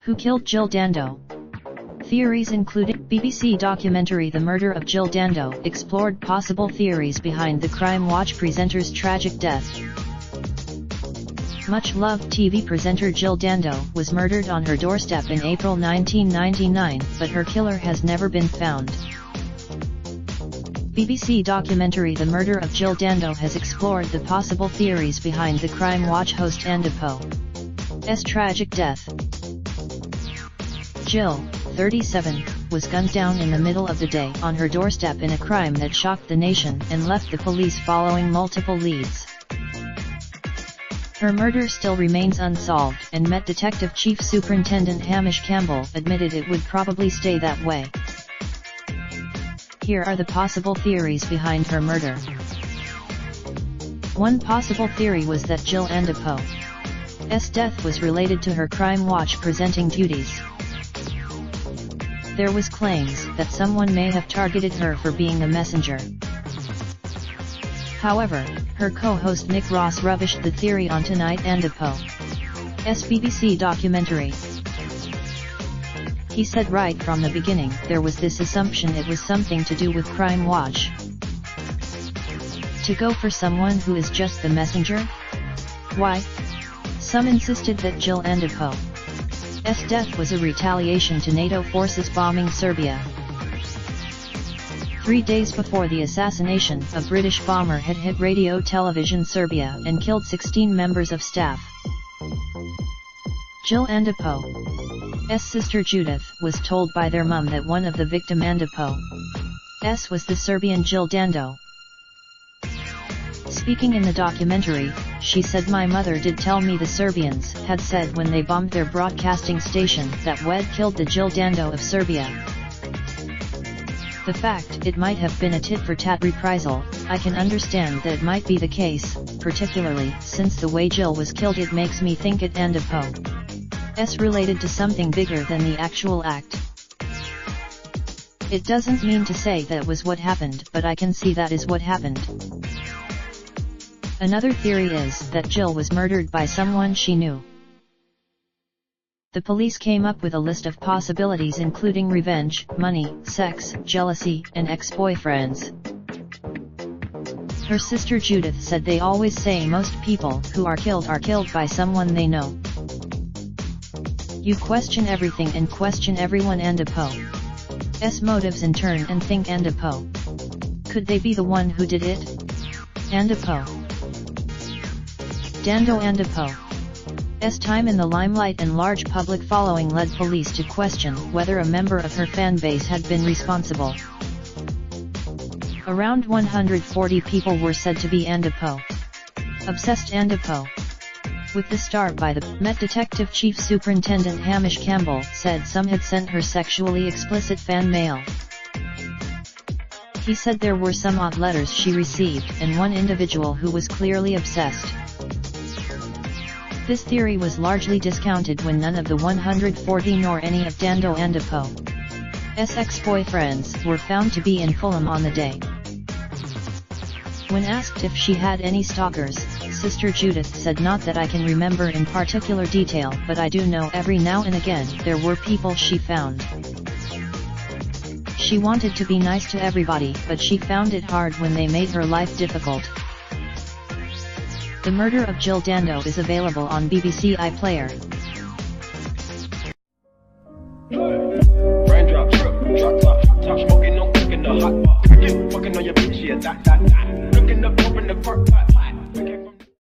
Who killed Jill Dando? Theories included BBC documentary The Murder of Jill Dando explored possible theories behind the Crimewatch presenter's tragic death. Much-loved TV presenter Jill Dando was murdered on her doorstep in April 1999, but her killer has never been found. BBC documentary The Murder of Jill Dando has explored the possible theories behind the Crimewatch host Dando's tragic death. Jill, 37, was gunned down in the middle of the day on her doorstep in a crime that shocked the nation and left the police following multiple leads. Her murder still remains unsolved, and Met Detective Chief Superintendent Hamish Campbell admitted it would probably stay that way. Here are the possible theories behind her murder. One possible theory was that Jill Dando's death was related to her Crimewatch presenting duties. There was claims that someone may have targeted her for being a messenger. However, her co-host Nick Ross rubbished the theory on Tonight Dando's BBC documentary. He said right from the beginning there was this assumption it was something to do with Crimewatch. To go for someone who is just the messenger? Why? Some insisted that Jill Dando's death was a retaliation to NATO forces bombing Serbia. 3 days before the assassination, a British bomber had hit Radio Television Serbia and killed 16 members of staff. Jill Dando's sister Judith was told by their mum that one of the victim Dando's was the Serbian Jill Dando. Speaking in the documentary, she said, "My mother did tell me the Serbians had said when they bombed their broadcasting station that we'd killed the Jill Dando of Serbia." The fact it might have been a tit-for-tat reprisal, I can understand that it might be the case, particularly since the way Jill was killed. It makes me think it Dando's related to something bigger than the actual act. It doesn't mean to say that was what happened, but I can see that is what happened. Another theory is that Jill was murdered by someone she knew. The police came up with a list of possibilities including revenge, money, sex, jealousy, and ex-boyfriends. Her sister Judith said they always say most people who are killed by someone they know. You question everything and question everyone Dando's motives in turn and think Dando's. Could they be the one who did it? Dando's time in the limelight and large public following led police to question whether a member of her fan base had been responsible. Around 140 people were said to be obsessed Dando's. With the start by the Met Detective Chief Superintendent Hamish Campbell said some had sent her sexually explicit fan mail. He said there were some odd letters she received and one individual who was clearly obsessed. This theory was largely discounted when none of the 140 nor any of Dando's ex-boyfriends were found to be in Fulham on the day. When asked if she had any stalkers, Sister Judith said, "Not that I can remember in particular detail, but I do know every now and again there were people she found. She wanted to be nice to everybody, but she found it hard when they made her life difficult." The Murder of Jill Dando is available on BBC iPlayer. Raindrop, drop top smoking, no cooking the hot pot. Fucking on your bitch, yeah, that. Looking up, open the park pot.